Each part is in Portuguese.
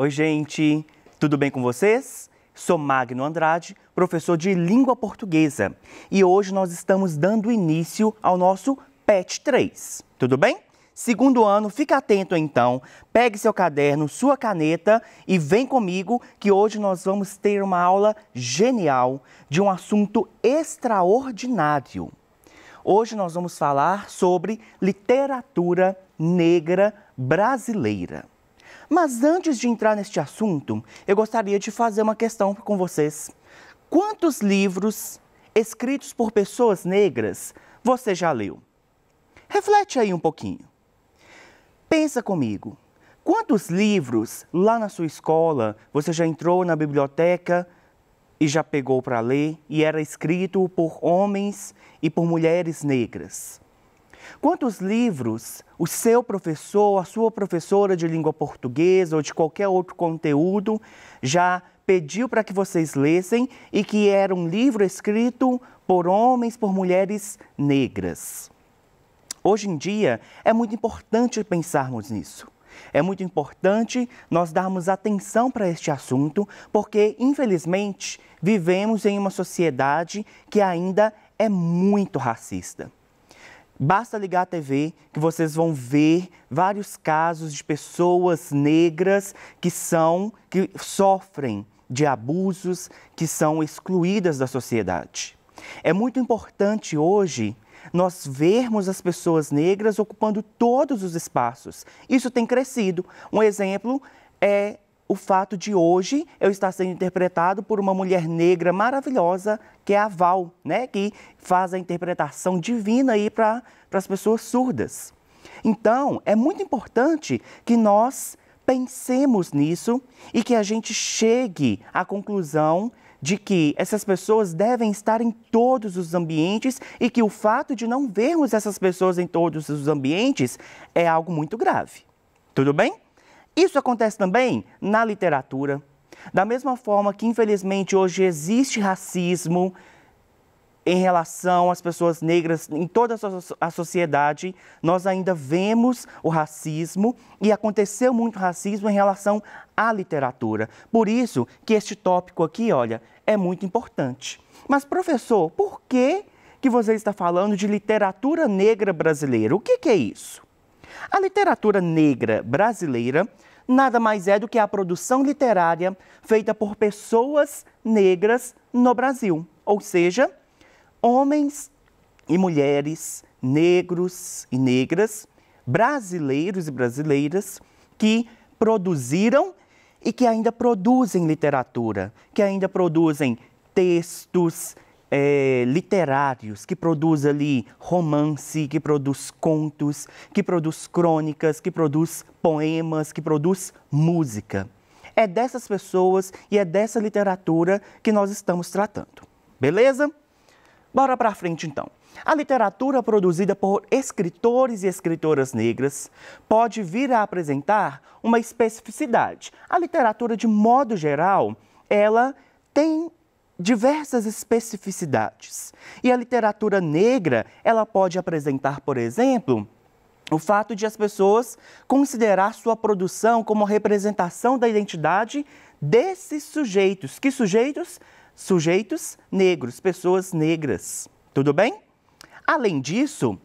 Oi, gente, tudo bem com vocês? Sou Magno Andrade, professor de língua portuguesa, e hoje nós estamos dando início ao nosso PET 3, tudo bem? Segundo ano, fica atento então, pegue seu caderno, sua caneta e vem comigo que hoje nós vamos ter uma aula genial de um assunto extraordinário. Hoje nós vamos falar sobre literatura negra brasileira. Mas antes de entrar neste assunto, eu gostaria de fazer uma questão com vocês. Quantos livros escritos por pessoas negras você já leu? Reflete aí um pouquinho. Pensa comigo. Quantos livros lá na sua escola você já entrou na biblioteca e já pegou para ler e era escrito por homens e por mulheres negras? Quantos livros o seu professor, a sua professora de língua portuguesa ou de qualquer outro conteúdo já pediu para que vocês lessem e que era um livro escrito por homens, por mulheres negras? Hoje em dia é muito importante pensarmos nisso. É muito importante nós darmos atenção para este assunto, porque, infelizmente, vivemos em uma sociedade que ainda é muito racista. Basta ligar a TV que vocês vão ver vários casos de pessoas negras que sofrem de abusos, que são excluídas da sociedade. É muito importante hoje nós vermos as pessoas negras ocupando todos os espaços. Isso tem crescido. Um exemplo é o fato de hoje eu estar sendo interpretado por uma mulher negra maravilhosa, que é a Val, né? Que faz a interpretação divina aí para as pessoas surdas. Então, é muito importante que nós pensemos nisso e que a gente chegue à conclusão de que essas pessoas devem estar em todos os ambientes e que o fato de não vermos essas pessoas em todos os ambientes é algo muito grave. Tudo bem? Isso acontece também na literatura. Da mesma forma que, infelizmente, hoje existe racismo em relação às pessoas negras em toda a sociedade, nós ainda vemos o racismo e aconteceu muito racismo em relação à literatura. Por isso que este tópico aqui, olha, é muito importante. Mas, professor, por que você está falando de literatura negra brasileira? O que é isso? A literatura negra brasileira nada mais é do que a produção literária feita por pessoas negras no Brasil, ou seja, homens e mulheres, negros e negras, brasileiros e brasileiras que produziram e que ainda produzem literatura, que ainda produzem textos literários, que produz ali romance, que produz contos, que produz crônicas, que produz poemas, que produz música. É dessas pessoas e é dessa literatura que nós estamos tratando. Beleza? Bora para frente, então. A literatura produzida por escritores e escritoras negras pode vir a apresentar uma especificidade. A literatura, de modo geral, ela tem diversas especificidades. E a literatura negra, ela pode apresentar, por exemplo, o fato de as pessoas considerar sua produção como representação da identidade desses sujeitos. Que sujeitos? Sujeitos negros, pessoas negras. Tudo bem? Além disso,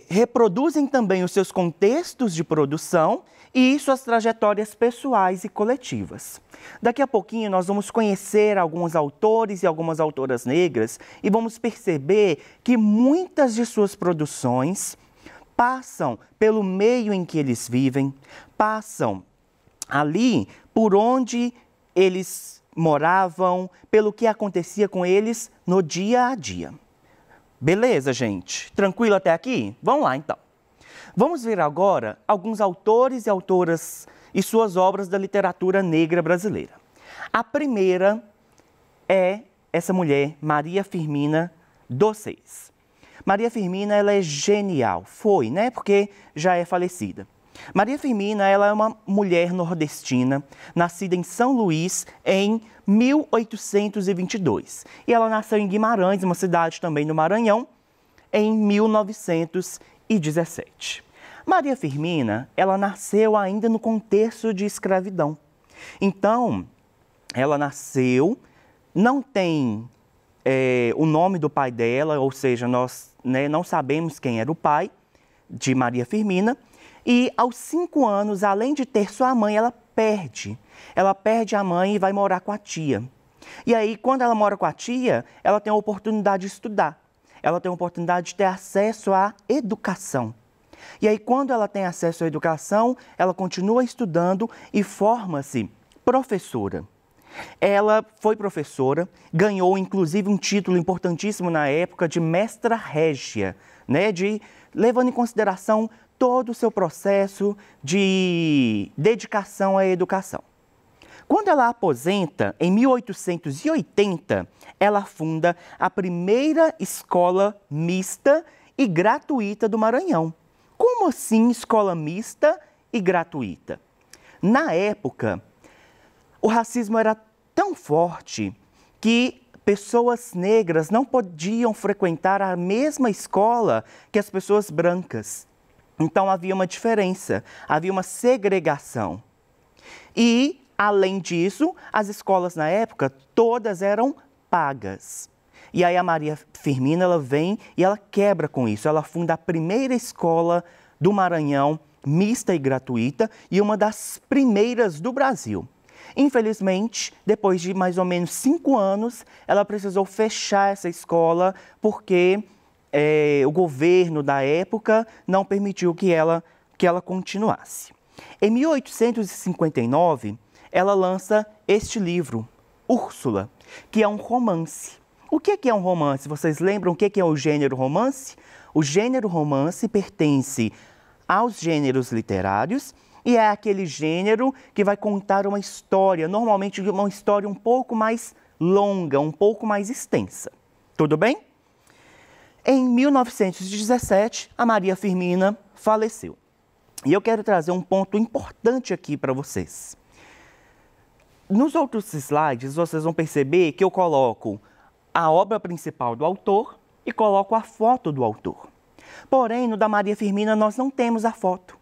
reproduzem também os seus contextos de produção e suas trajetórias pessoais e coletivas. Daqui a pouquinho nós vamos conhecer alguns autores e algumas autoras negras e vamos perceber que muitas de suas produções passam pelo meio em que eles vivem, passam ali por onde eles moravam, pelo que acontecia com eles no dia a dia. Beleza, gente? Tranquilo até aqui? Vamos lá, então. Vamos ver agora alguns autores e autoras e suas obras da literatura negra brasileira. A primeira é essa mulher, Maria Firmina dos Reis. Maria Firmina, ela é genial. Foi, né? Porque já é falecida. Maria Firmina, ela é uma mulher nordestina, nascida em São Luís em 1822. E ela nasceu em Guimarães, uma cidade também no Maranhão, em 1917. Maria Firmina, ela nasceu ainda no contexto de escravidão. Então, ela nasceu, não tem o nome do pai dela, ou seja, nós não sabemos quem era o pai de Maria Firmina. E aos 5 anos, além de ter sua mãe, ela perde. Ela perde a mãe e vai morar com a tia. E aí, quando ela mora com a tia, ela tem a oportunidade de estudar. Ela tem a oportunidade de ter acesso à educação. E aí, quando ela tem acesso à educação, ela continua estudando e forma-se professora. Ela foi professora, ganhou inclusive um título importantíssimo na época de mestra régia, levando em consideração todo o seu processo de dedicação à educação. Quando ela aposenta, em 1880, ela funda a primeira escola mista e gratuita do Maranhão. Como assim escola mista e gratuita? Na época, o racismo era tão forte que pessoas negras não podiam frequentar a mesma escola que as pessoas brancas. Então havia uma diferença, havia uma segregação. E, além disso, as escolas na época todas eram pagas. E aí a Maria Firmina, ela vem e ela quebra com isso. Ela funda a primeira escola do Maranhão, mista e gratuita, e uma das primeiras do Brasil. Infelizmente, depois de mais ou menos 5 anos, ela precisou fechar essa escola porque o governo da época não permitiu que ela continuasse. Em 1859, ela lança este livro, Úrsula, que é um romance. O que é um romance? Vocês lembram o que é o gênero romance? O gênero romance pertence aos gêneros literários e é aquele gênero que vai contar uma história, normalmente uma história um pouco mais longa, um pouco mais extensa. Tudo bem? Em 1917, a Maria Firmina faleceu. E eu quero trazer um ponto importante aqui para vocês. Nos outros slides, vocês vão perceber que eu coloco a obra principal do autor e coloco a foto do autor. Porém, no da Maria Firmina, nós não temos a foto.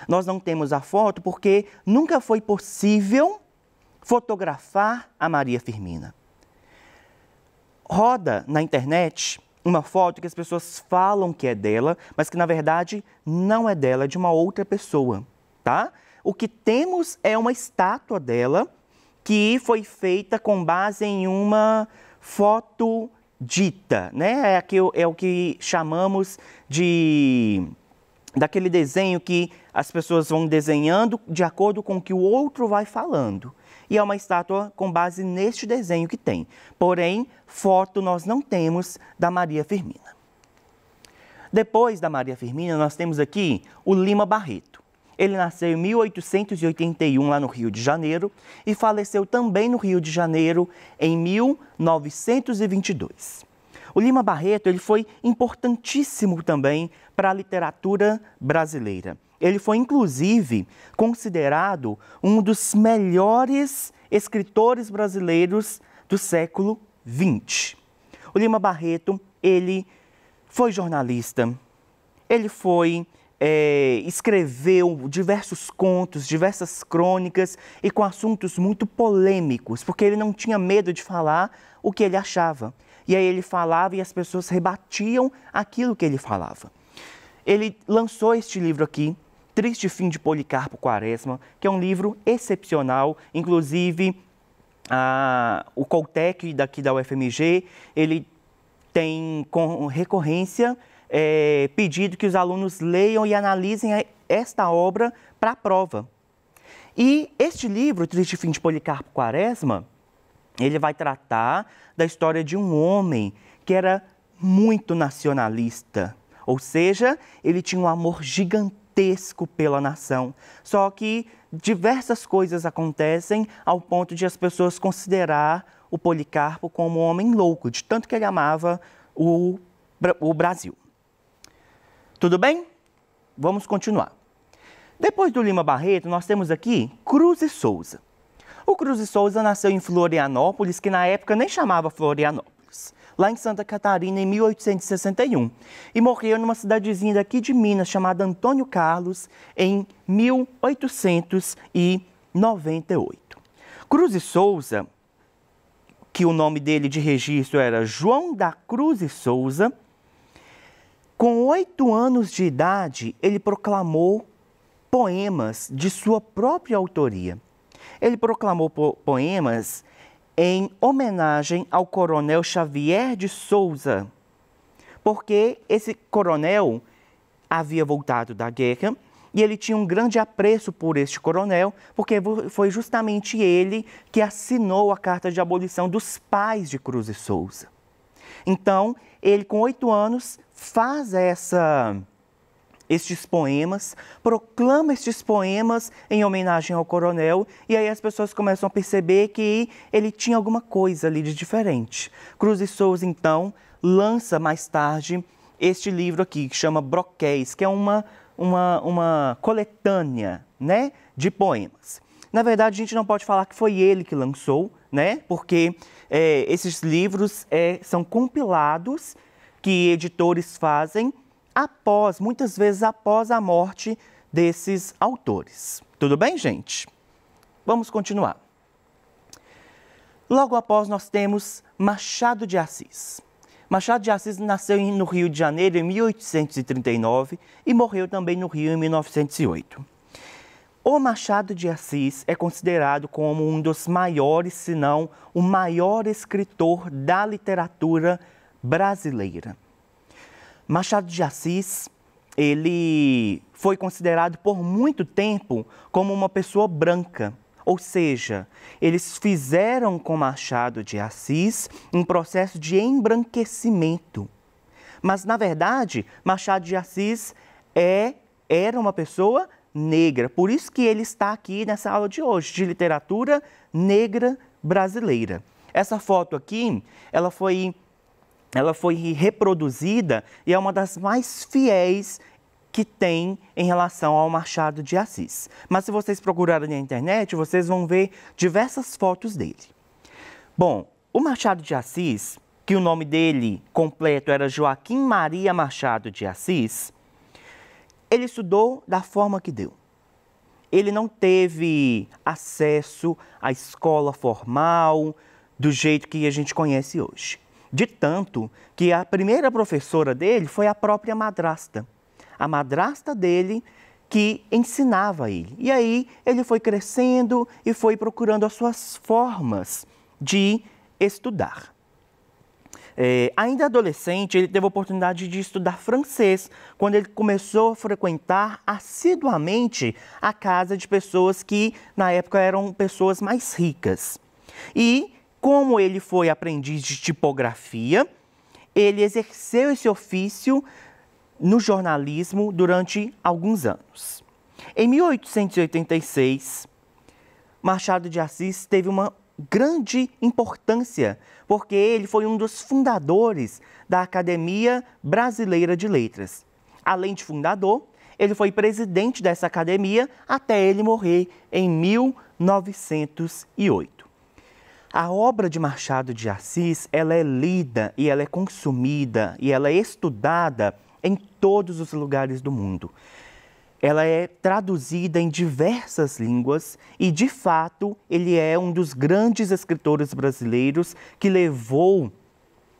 Nós não temos a foto porque nunca foi possível fotografar a Maria Firmina. Roda na internet uma foto que as pessoas falam que é dela, mas que na verdade não é dela, é de uma outra pessoa, tá? O que temos é uma estátua dela que foi feita com base em uma foto dita, né? É o que chamamos daquele desenho que as pessoas vão desenhando de acordo com o que o outro vai falando. E é uma estátua com base neste desenho que tem. Porém, foto nós não temos da Maria Firmina. Depois da Maria Firmina, nós temos aqui o Lima Barreto. Ele nasceu em 1881 lá no Rio de Janeiro e faleceu também no Rio de Janeiro em 1922. O Lima Barreto ele foi importantíssimo também para a literatura brasileira. Ele foi, inclusive, considerado um dos melhores escritores brasileiros do século XX. O Lima Barreto, ele foi jornalista, ele escreveu diversos contos, diversas crônicas e com assuntos muito polêmicos, porque ele não tinha medo de falar o que ele achava. E aí ele falava e as pessoas rebatiam aquilo que ele falava. Ele lançou este livro aqui, Triste Fim de Policarpo Quaresma, que é um livro excepcional. Inclusive, o Coltec daqui da UFMG, ele tem com recorrência pedido que os alunos leiam e analisem esta obra para a prova. E este livro, Triste Fim de Policarpo Quaresma, ele vai tratar da história de um homem que era muito nacionalista, ou seja, ele tinha um amor gigantesco pela nação. Só que diversas coisas acontecem ao ponto de as pessoas considerar o Policarpo como um homem louco, de tanto que ele amava o Brasil. Tudo bem? Vamos continuar. Depois do Lima Barreto, nós temos aqui Cruz e Souza. O Cruz e Souza nasceu em Florianópolis, que na época nem chamava Florianópolis. lá em Santa Catarina, em 1861. E morreu numa cidadezinha daqui de Minas, chamada Antônio Carlos, em 1898. Cruz e Souza, que o nome dele de registro era João da Cruz e Souza, com 8 anos de idade, ele proclamou poemas de sua própria autoria. Ele proclamou poemas em homenagem ao coronel Xavier de Souza, porque esse coronel havia voltado da guerra e ele tinha um grande apreço por este coronel, porque foi justamente ele que assinou a carta de abolição dos pais de Cruz e Souza. Então, ele com 8 anos faz estes poemas, proclama estes poemas em homenagem ao coronel, e aí as pessoas começam a perceber que ele tinha alguma coisa ali de diferente. Cruz e Souza, então, lança mais tarde este livro aqui, que chama Broquéis, que é uma coletânea, né, de poemas. Na verdade, a gente não pode falar que foi ele que lançou, né, porque esses livros são compilados que editores fazem muitas vezes após a morte desses autores. Tudo bem, gente? Vamos continuar. Logo após, nós temos Machado de Assis. Machado de Assis nasceu no Rio de Janeiro em 1839 e morreu também no Rio em 1908. O Machado de Assis é considerado como um dos maiores, se não o maior escritor da literatura brasileira. Machado de Assis, ele foi considerado por muito tempo como uma pessoa branca, ou seja, eles fizeram com Machado de Assis um processo de embranquecimento. Mas, na verdade, Machado de Assis era uma pessoa negra, por isso que ele está aqui nessa aula de hoje, de literatura negra brasileira. Essa foto aqui, ela foi reproduzida e é uma das mais fiéis que tem em relação ao Machado de Assis. Mas se vocês procurarem na internet, vocês vão ver diversas fotos dele. Bom, o Machado de Assis, que o nome dele completo era Joaquim Maria Machado de Assis, ele estudou da forma que deu. Ele não teve acesso à escola formal do jeito que a gente conhece hoje. De tanto que a primeira professora dele foi a própria madrasta. A madrasta dele que ensinava ele. E aí ele foi crescendo e foi procurando as suas formas de estudar. Ainda adolescente, ele teve a oportunidade de estudar francês, quando ele começou a frequentar assiduamente a casa de pessoas que, na época, eram pessoas mais ricas. E, como ele foi aprendiz de tipografia, ele exerceu esse ofício no jornalismo durante alguns anos. Em 1886, Machado de Assis teve uma grande importância, porque ele foi um dos fundadores da Academia Brasileira de Letras. Além de fundador, ele foi presidente dessa academia até ele morrer em 1908. A obra de Machado de Assis, ela é lida e ela é consumida e ela é estudada em todos os lugares do mundo. Ela é traduzida em diversas línguas e, de fato, ele é um dos grandes escritores brasileiros que levou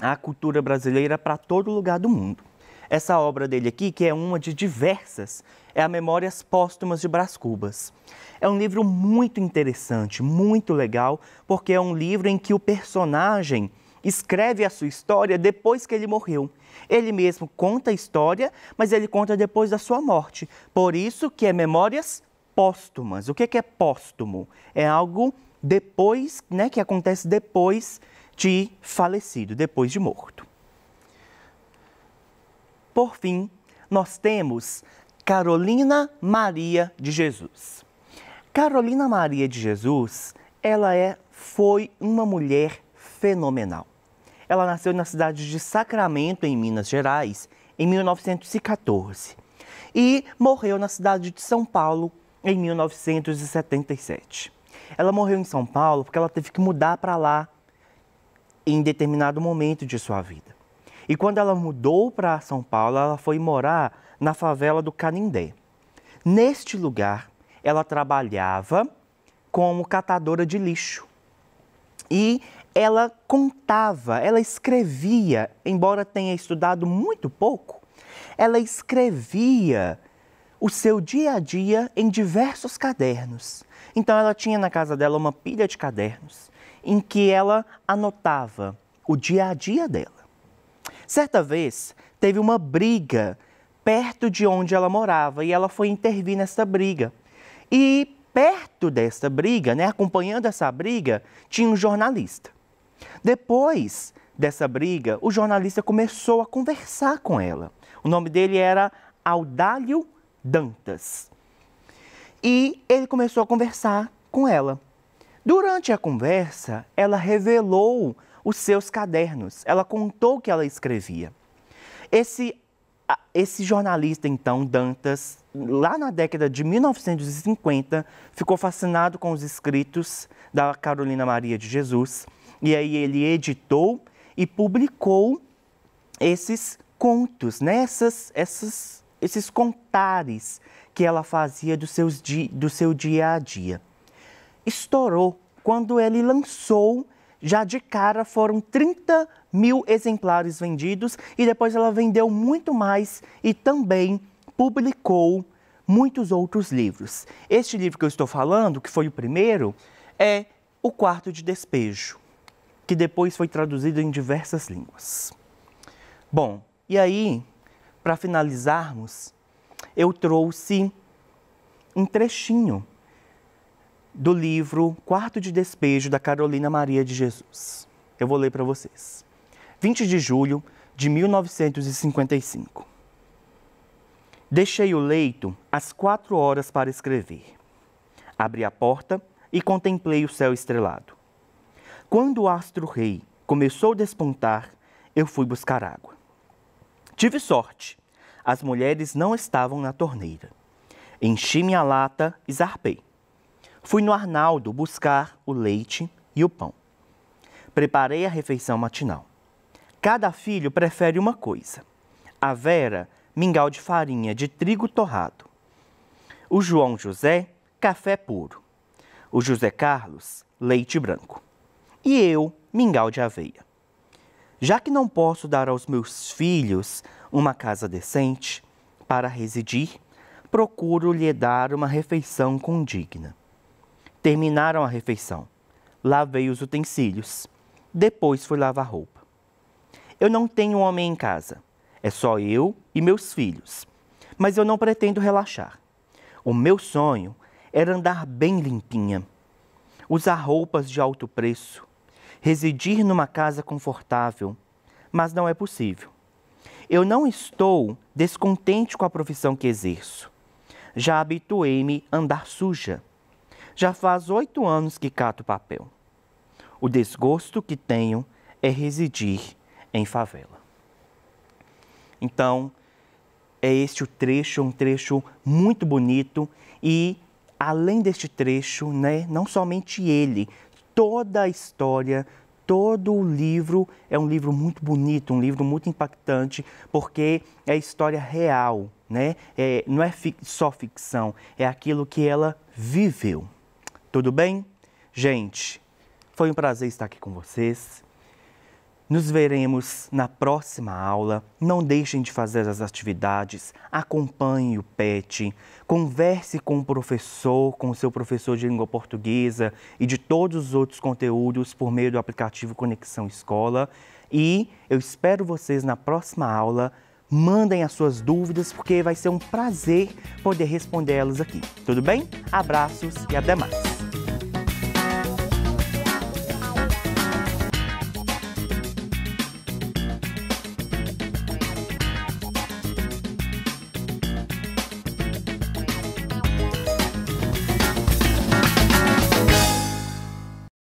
a cultura brasileira para todo lugar do mundo. Essa obra dele aqui, que é uma de diversas, é a Memórias Póstumas de Brás Cubas. É um livro muito interessante, muito legal, porque é um livro em que o personagem escreve a sua história depois que ele morreu. Ele mesmo conta a história, mas ele conta depois da sua morte. Por isso que é Memórias Póstumas. O que é póstumo? É algo depois, né, que acontece depois de falecido, depois de morto. Por fim, nós temos Carolina Maria de Jesus. Carolina Maria de Jesus, ela foi uma mulher fenomenal. Ela nasceu na cidade de Sacramento, em Minas Gerais, em 1914 e morreu na cidade de São Paulo em 1977. Ela morreu em São Paulo porque ela teve que mudar para lá em determinado momento de sua vida. E quando ela mudou para São Paulo, ela foi morar na favela do Canindé. Neste lugar, ela trabalhava como catadora de lixo. E ela contava, ela escrevia, embora tenha estudado muito pouco, ela escrevia o seu dia a dia em diversos cadernos. Então ela tinha na casa dela uma pilha de cadernos em que ela anotava o dia a dia dela. Certa vez, teve uma briga perto de onde ela morava e ela foi intervir nessa briga. E perto dessa briga, acompanhando essa briga, tinha um jornalista. Depois dessa briga, o jornalista começou a conversar com ela. O nome dele era Audálio Dantas. E ele começou a conversar com ela. Durante a conversa, ela revelou os seus cadernos. Ela contou o que ela escrevia. Esse jornalista, então, Dantas, lá na década de 1950, ficou fascinado com os escritos da Carolina Maria de Jesus. E aí ele editou e publicou esses contos, esses contares que ela fazia do seu dia a dia. Estourou quando ele lançou. Já de cara foram 30 mil exemplares vendidos e depois ela vendeu muito mais e também publicou muitos outros livros. Este livro que eu estou falando, que foi o primeiro, é O Quarto de Despejo, que depois foi traduzido em diversas línguas. Bom, e aí, para finalizarmos, eu trouxe um trechinho do livro Quarto de Despejo, da Carolina Maria de Jesus. Eu vou ler para vocês. 20 de julho de 1955. Deixei o leito às 4 horas para escrever. Abri a porta e contemplei o céu estrelado. Quando o astro-rei começou a despontar, eu fui buscar água. Tive sorte. As mulheres não estavam na torneira. Enchi minha lata e zarpei. Fui no Arnaldo buscar o leite e o pão. Preparei a refeição matinal. Cada filho prefere uma coisa. A Vera, mingau de farinha de trigo torrado. O João José, café puro. O José Carlos, leite branco. E eu, mingau de aveia. Já que não posso dar aos meus filhos uma casa decente para residir, procuro lhe dar uma refeição condigna. Terminaram a refeição. Lavei os utensílios. Depois fui lavar roupa. Eu não tenho homem em casa. É só eu e meus filhos. Mas eu não pretendo relaxar. O meu sonho era andar bem limpinha. Usar roupas de alto preço. Residir numa casa confortável. Mas não é possível. Eu não estou descontente com a profissão que exerço. Já habituei-me a andar suja. Já faz 8 anos que cato papel. O desgosto que tenho é residir em favela. Então, é este o trecho, um trecho muito bonito e, além deste trecho, não somente ele, toda a história, todo o livro é um livro muito bonito, um livro muito impactante, porque é a história real, não é só ficção, é aquilo que ela viveu. Tudo bem? Gente, foi um prazer estar aqui com vocês. Nos veremos na próxima aula. Não deixem de fazer as atividades, acompanhe o PET, converse com o seu professor de língua portuguesa e de todos os outros conteúdos por meio do aplicativo Conexão Escola. E eu espero vocês na próxima aula. Mandem as suas dúvidas, porque vai ser um prazer poder responder elas aqui. Tudo bem? Abraços e até mais!